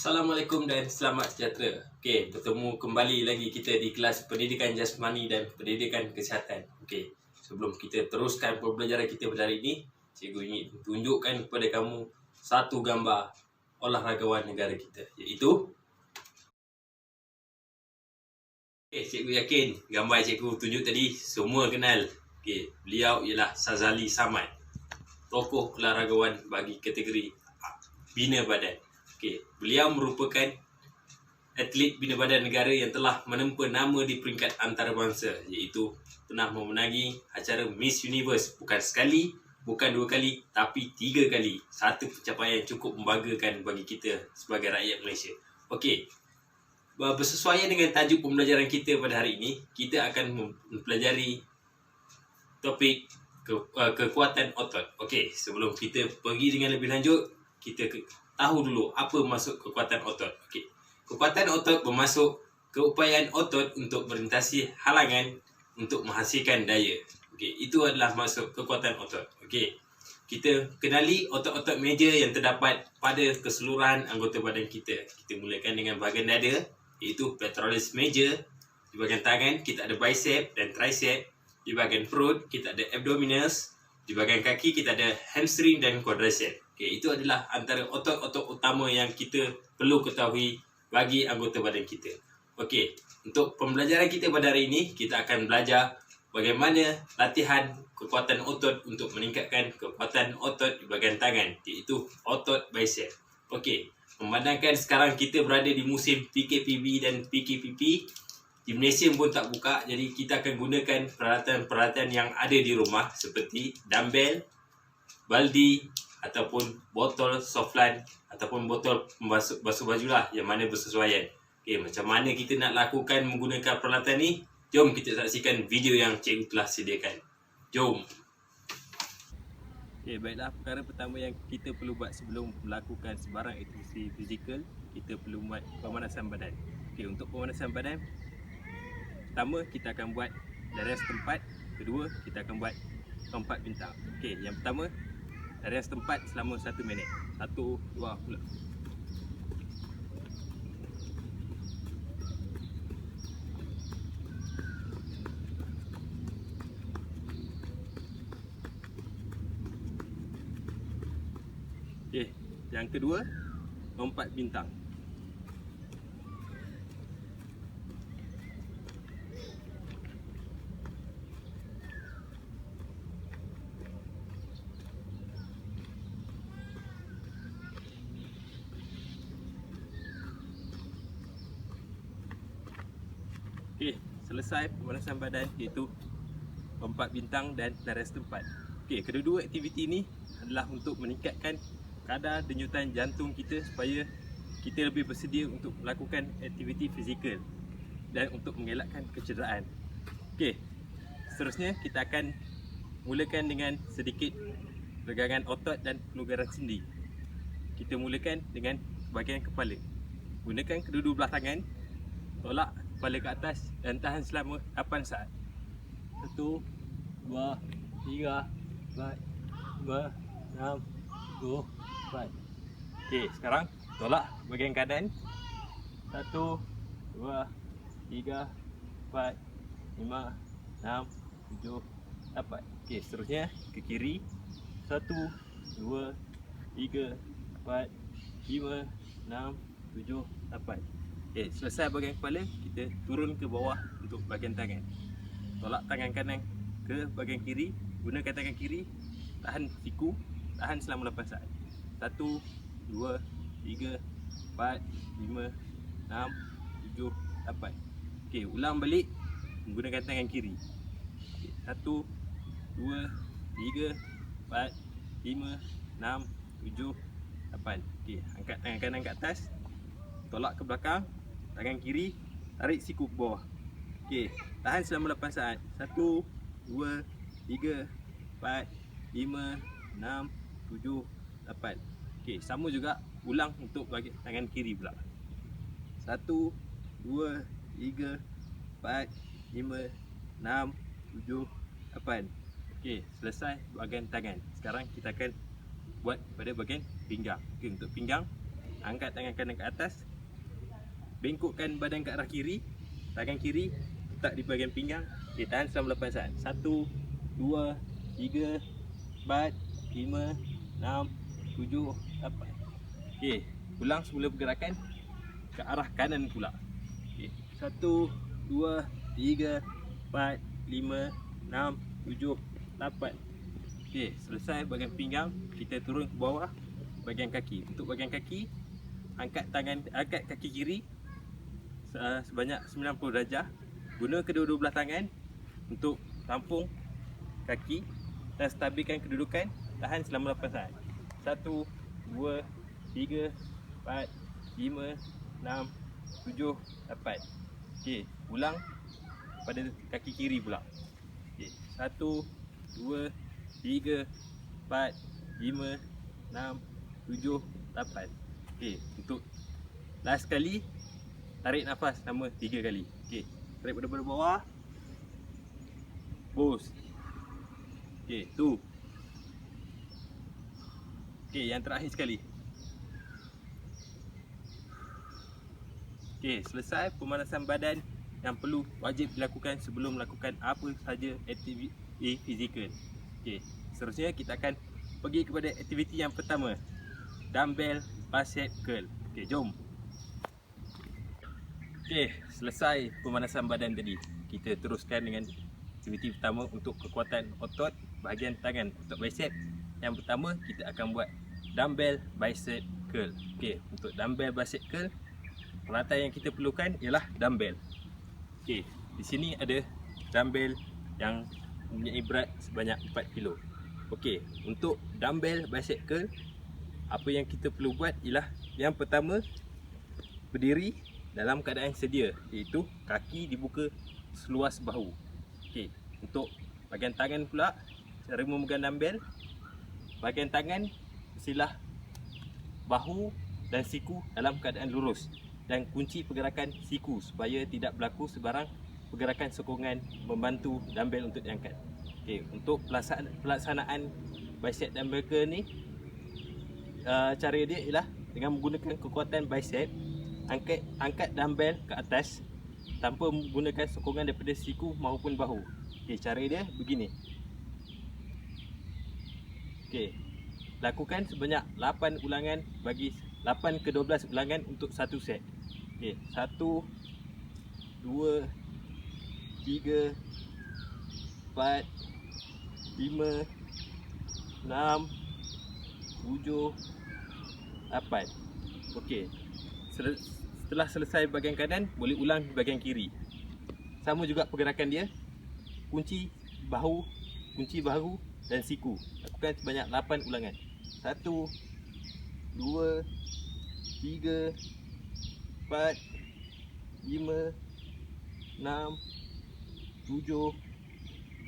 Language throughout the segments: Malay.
Assalamualaikum dan selamat sejahtera. Okey, bertemu kembali lagi kita di kelas pendidikan jasmani dan pendidikan kesihatan. Okey, sebelum kita teruskan pembelajaran kita pada hari ini, cikgu ingin tunjukkan kepada kamu satu gambar olahragawan negara kita, iaitu cikgu yakin gambar cikgu tunjuk tadi semua kenal. Okey, beliau ialah Sazali Samad, tokoh olahragawan bagi kategori bina badan. Okey, beliau merupakan atlet bina badan negara yang telah menempa nama di peringkat antarabangsa, iaitu pernah memenangi acara Miss Universe bukan sekali, bukan dua kali, tapi 3 kali. Satu pencapaian yang cukup membanggakan bagi kita sebagai rakyat Malaysia. Okey, bersesuaian dengan tajuk pembelajaran kita pada hari ini, kita akan mempelajari topik kekuatan otot. Okey, sebelum kita pergi dengan lebih lanjut, kita tahu dulu apa maksud kekuatan otot. Okey, kekuatan otot bermaksud keupayaan otot untuk melintasi halangan untuk menghasilkan daya. Okey, itu adalah maksud kekuatan otot. Okey, kita kenali otot-otot meja yang terdapat pada keseluruhan anggota badan kita. Kita mulakan dengan bahagian dada, iaitu pectoralis major. Di bahagian tangan kita ada bicep dan tricep. Di bahagian perut kita ada abdominals. Di bahagian kaki kita ada hamstring dan quadricep. Okey, itu adalah antara otot-otot utama yang kita perlu ketahui bagi anggota badan kita. Okey, untuk pembelajaran kita pada hari ini, kita akan belajar bagaimana latihan kekuatan otot untuk meningkatkan kekuatan otot di bahagian tangan, iaitu otot bicep. Okey, memandangkan sekarang kita berada di musim PKPB dan PKPP, gimnasium pun tak buka, jadi kita akan gunakan peralatan-peralatan yang ada di rumah seperti dumbbell, baldi ataupun botol softline ataupun botol basuh baju lah, yang mana bersesuaian. Okey, macam mana kita nak lakukan menggunakan peralatan ni? Jom kita saksikan video yang cikgu telah sediakan. Jom. Okey, baiklah, perkara pertama yang kita perlu buat sebelum melakukan sebarang aktiviti fizikal, kita perlu buat pemanasan badan. Okey, untuk pemanasan badan, pertama kita akan buat larian setempat, kedua kita akan buat lompat bintang. Okey, yang pertama larian setempat selama 1 minit. 1, 2, pula. Okey, yang kedua lompat bintang. Okey, selesai pemanasan badan, iaitu lompat bintang dan larian setempat. Okey, kedua-dua aktiviti ini adalah untuk meningkatkan kadar denyutan jantung kita supaya kita lebih bersedia untuk melakukan aktiviti fizikal dan untuk mengelakkan kecederaan. Okey, seterusnya kita akan mulakan dengan sedikit regangan otot dan penugaran sendi. Kita mulakan dengan bahagian kepala. Gunakan kedua-dua belah tangan, tolak kepala ke atas dan tahan selama 8 saat. 1, 2, 3, 4, 5, 6, 7, 8. Okey, sekarang tolak bahagian kanan. 1, 2, 3, 4, 5, 6, 7, 8. Okey, seterusnya ke kiri. 1, 2, 3, 4, 5, 6, 7, 8. Okey, selesai bahagian kepala, kita turun ke bawah untuk bahagian tangan. Tolak tangan kanan ke bahagian kiri, gunakan tangan kiri, tahan siku, tahan selama 8 saat. 1, 2, 3, 4, 5, 6, 7, 8. Okey, ulang balik menggunakan tangan kiri. 1, 2, 3, 4, 5, 6, 7, 8. Okey, angkat tangan kanan ke atas, tolak ke belakang, tangan kiri, tarik siku ke bawah. Okey, tahan selama 8 saat. 1, 2, 3, 4, 5, 6, 7, 8. Okey, sama juga ulang untuk bahagian tangan kiri pula. 1, 2, 3, 4, 5, 6, 7, 8. Okey, selesai bahagian tangan. Sekarang kita akan buat pada bahagian pinggang. Okey, untuk pinggang angkat tangan kanan ke atas, bengkokkan badan ke arah kiri, tangan kiri letak di bahagian pinggang. Okey, tahan selama 8 saat. 1, 2, 3, 4, 5, 6, 7, 8. Okey, ulang semula pergerakan ke arah kanan pula. Okey, 1, 2, 3, 4, 5, 6, 7, 8. Okey, selesai bahagian pinggang, kita turun ke bawah bahagian kaki. Untuk bahagian kaki, angkat kaki kiri sebanyak 90 darjah. Guna kedua-dua belah tangan untuk tampung kaki dan stabilkan kedudukan. Tahan selama 8 saat. 1, 2, 3, 4, 5, 6, 7, 8. Okey, ulang pada kaki kiri pula. Okey, 1, 2, 3, 4, 5, 6, 7, 8. Okey, untuk last kali, tarik nafas selama 3 kali. Okey, tarik pada bawah. Pause. Okey, tu. Okey, yang terakhir sekali. Okey, selesai pemanasan badan yang perlu wajib dilakukan sebelum melakukan apa sahaja aktiviti fizikal. Okey, seterusnya kita akan pergi kepada aktiviti yang pertama, dumbbell bicep curl. Okey, jom. Okey, selesai pemanasan badan tadi. Kita teruskan dengan aktiviti pertama untuk kekuatan otot bahagian tangan, otot bicep. Yang pertama, kita akan buat dumbbell bicep curl. Okey, untuk dumbbell bicep curl, peralatan yang kita perlukan ialah dumbbell. Okey, di sini ada dumbbell yang mempunyai berat sebanyak 4 kg. Okey, untuk dumbbell bicep curl, apa yang kita perlu buat ialah yang pertama, berdiri dalam keadaan sedia, iaitu kaki dibuka seluas bahu. Okey, untuk bahagian tangan pula, cara memegang dumbbell, bahagian tangan mestilah bahu dan siku dalam keadaan lurus dan kunci pergerakan siku supaya tidak berlaku sebarang pergerakan sokongan membantu dumbbell untuk diangkat. Okey, untuk pelaksanaan bicep dumbbell curl ni, cara dia ialah dengan menggunakan kekuatan bicep, angkat dumbbell ke atas tanpa menggunakan sokongan daripada siku maupun bahu. Okey, cara dia begini. Okey, lakukan sebanyak 8 ulangan bagi 8 ke 12 ulangan untuk satu set. Okey, 1, 2, 3, 4, 5, 6, 7, 8. Okey, setelah selesai bahagian kanan, boleh ulang bahagian kiri. Sama juga pergerakan dia. Kunci bahu dan siku. Lakukan sebanyak 8 ulangan. 1, 2, 3, 4, 5, 6, 7,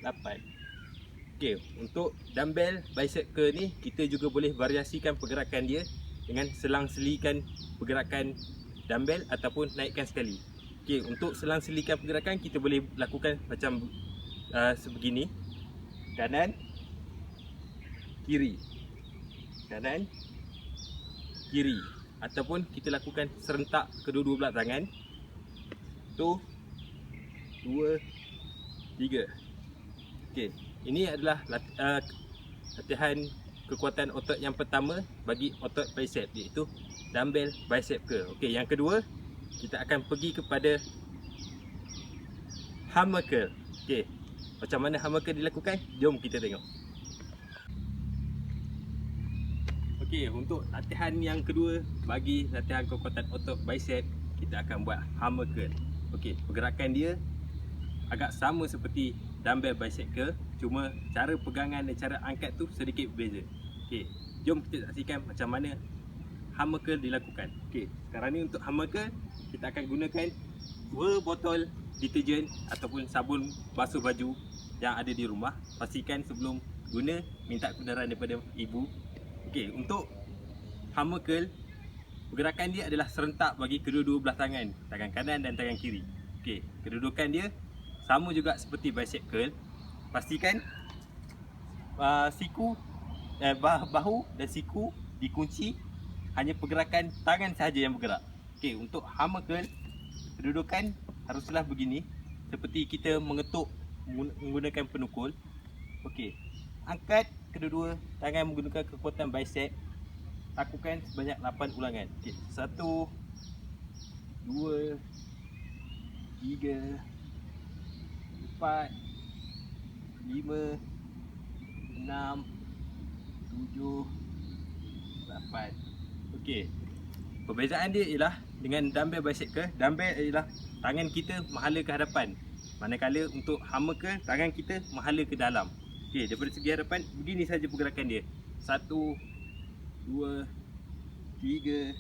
8. Okey, untuk dumbbell bicep curl ni, kita juga boleh variasikan pergerakan dia dengan selang-selikan pergerakan dumbbell ataupun naikkan sekali. Okey, untuk selang-selikan pergerakan kita boleh lakukan macam sebegini. Kanan, kiri. Kanan, kiri. Ataupun kita lakukan serentak kedua-dua belah tangan. 1, 2, 3. Okey, ini adalah latihan kekuatan otot yang pertama bagi otot bicep, iaitu dumbbell bicep curl. Okey, yang kedua, kita akan pergi kepada hammer curl. Okey, macam mana hammer curl dilakukan? Jom kita tengok. Okey, untuk latihan yang kedua bagi latihan kekuatan otot bicep, kita akan buat hammer curl. Okey, pergerakan dia agak sama seperti dumbbell bicep curl, cuma cara pegangan dan cara angkat tu sedikit berbeza. Okey, jom kita saksikan macam mana hammer curl dilakukan. Okey, sekarang ni untuk hammer curl, kita akan gunakan 2 botol deterjen ataupun sabun basuh baju yang ada di rumah. Pastikan sebelum guna, minta kebenaran daripada ibu. Okey, untuk hammer curl, pergerakan dia adalah serentak bagi kedua-dua belah tangan, tangan kanan dan tangan kiri. Okey, kedudukan dia sama juga seperti bicep curl. Pastikan bahu dan siku dikunci hanya pergerakan tangan sahaja yang bergerak. Okey, untuk hammer curl, kedudukan haruslah begini, seperti kita mengetuk menggunakan penukul. Okey, angkat kedua-dua tangan menggunakan kekuatan bicep. Lakukan sebanyak 8 ulangan. Okey, 1, 2, 3, 4, 5, 6, 7, 8. Okey. Perbezaan dia ialah dengan dumbbell bicep curl, dumbbell ialah tangan kita menghala ke hadapan. Manakala untuk hammer curl, tangan kita menghala ke dalam. Okey, daripada segi hadapan begini saja pergerakan dia. 1, 2, 3,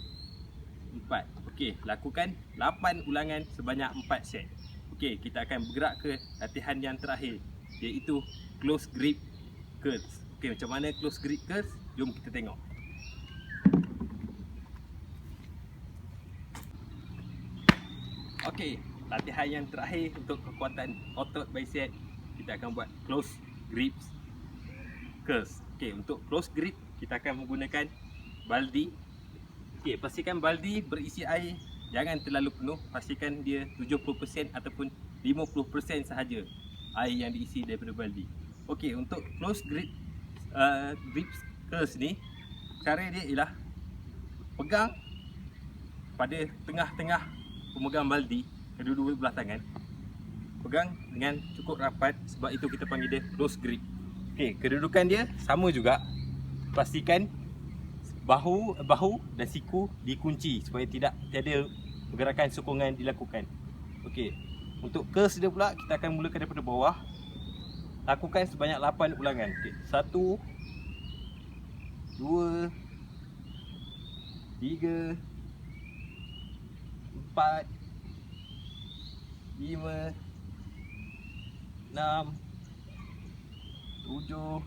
4. Okey, lakukan 8 ulangan sebanyak 4 set. Okey, kita akan bergerak ke latihan yang terakhir, iaitu close grip curls. Okey, macam mana close grip curls? Jom kita tengok. Okey, latihan yang terakhir untuk kekuatan otot bicep, kita akan buat close grip curls. Okey, untuk close grip kita akan menggunakan baldi. Okey, pastikan baldi berisi air, jangan terlalu penuh, pastikan dia 70% ataupun 50% sahaja air yang diisi daripada baldi. Okey, untuk close grip curls ni, cara dia ialah pegang pada tengah-tengah pemegang baldi, kedua-dua belah tangan. Pegang dengan cukup rapat, sebab itu kita panggil dia close grip. Okey, kedudukan dia sama juga. Pastikan bahu dan siku dikunci supaya tiada pergerakan sokongan dilakukan. Okey, untuk curls dia pula kita akan mulakan daripada bawah. Lakukan sebanyak 8 ulangan. Okey, 1, 2, 3, 4, 5, 6, 7,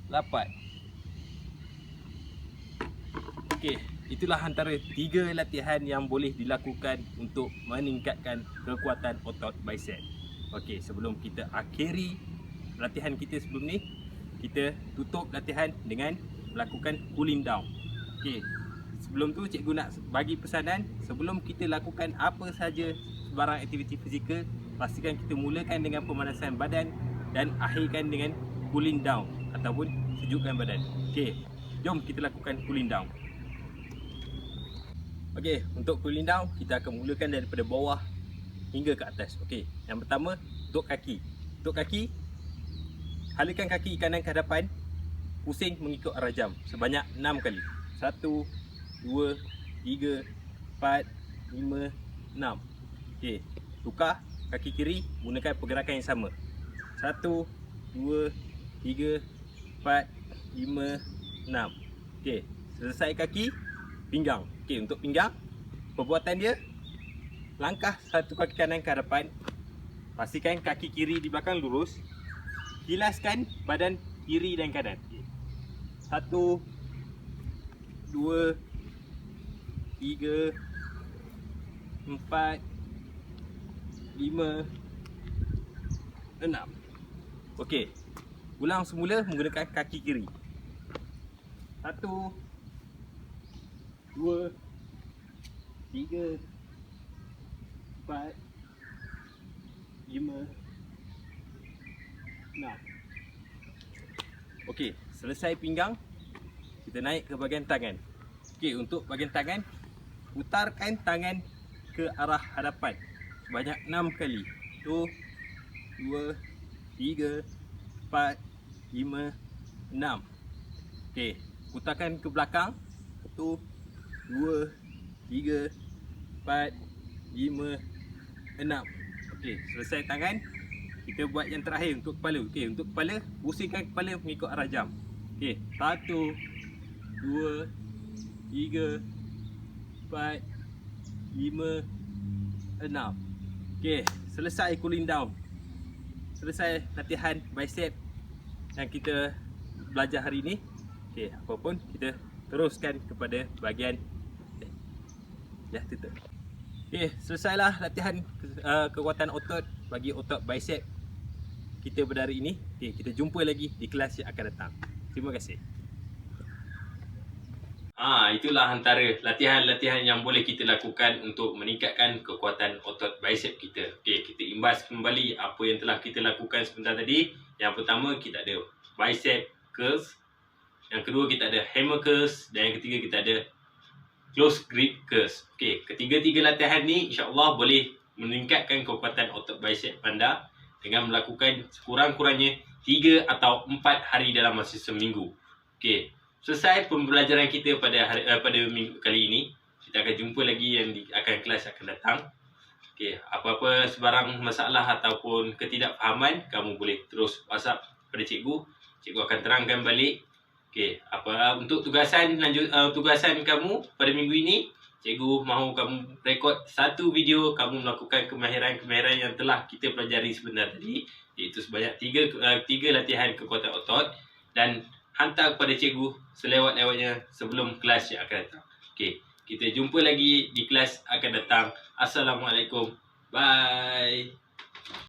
8. Okey, itulah antara 3 latihan yang boleh dilakukan untuk meningkatkan kekuatan otot bicep. Okey, sebelum kita akhiri latihan kita sebelum ni, kita tutup latihan dengan melakukan cooling down. Okey, sebelum tu cikgu nak bagi pesanan, sebelum kita lakukan apa saja sebarang aktiviti fizikal, pastikan kita mulakan dengan pemanasan badan dan akhirkan dengan cooling down ataupun sejukkan badan. Okey, jom kita lakukan cooling down. Okey, untuk cooling down kita akan mulakan daripada bawah hingga ke atas. Okey, yang pertama untuk kaki. Untuk kaki, halakan kaki kanan ke hadapan, pusing mengikut arah jam sebanyak 6 kali. 1, 2, 3, 4, 5, 6. Okey, tukar kaki kiri, gunakan pergerakan yang sama. 1, 2, 3, 4, 5, 6. Okey, selesai kaki, pinggang. Okey, untuk pinggang, perbuatan dia, langkah satu kaki kanan ke hadapan, pastikan kaki kiri di belakang lurus, hilaskan badan kiri dan kanan. 1, 2, 3, 4, 5, 6. Okey, ulang semula menggunakan kaki kiri. 1, 2, 3, 4, 5, 6. Okey, selesai pinggang, kita naik ke bahagian tangan. Okey, untuk bahagian tangan, putarkan tangan ke arah hadapan sebanyak 6 kali. 1, 2, 3, 4, 5, 6. Okey, putarkan ke belakang. 1, 2, 3, 4, 5, 6. Okey, selesai tangan. Kita buat yang terakhir untuk kepala. Okey, untuk kepala, pusingkan kepala mengikut arah jam. Okey, 1, 2, 3, 4, 5, 6. Okey, selesai cooling down. Selesai latihan bicep yang kita belajar hari ini. Okey, apapun kita teruskan kepada bahagian tutup. Okey, selesailah latihan kekuatan otot bagi otot bicep kita pada hari ini. Okey, kita jumpa lagi di kelas yang akan datang. Terima kasih. Itulah antara latihan-latihan yang boleh kita lakukan untuk meningkatkan kekuatan otot bicep kita. Okey, kita imbas kembali apa yang telah kita lakukan sebentar tadi. Yang pertama, kita ada bicep curls. Yang kedua, kita ada hammer curls. Dan yang ketiga, kita ada close grip curls. Okey, ketiga-tiga latihan ni insya-Allah boleh meningkatkan kekuatan otot bicep anda dengan melakukan sekurang-kurangnya 3 atau 4 hari dalam masa seminggu. Okey, selesai pembelajaran kita pada minggu kali ini. Kita akan jumpa lagi yang akan kelas akan datang. Okey, apa-apa sebarang masalah ataupun ketidakfahaman, kamu boleh terus WhatsApp pada cikgu. Cikgu akan terangkan balik. Okey, untuk tugasan kamu pada minggu ini, cikgu mahu kamu rekod satu video kamu melakukan kemahiran-kemahiran yang telah kita pelajari sebentar tadi, iaitu sebanyak 3 latihan kekuatan otot, dan hantar kepada cikgu selewat-lewatnya sebelum kelas yang akan datang. Okey, kita jumpa lagi di kelas akan datang. Assalamualaikum. Bye.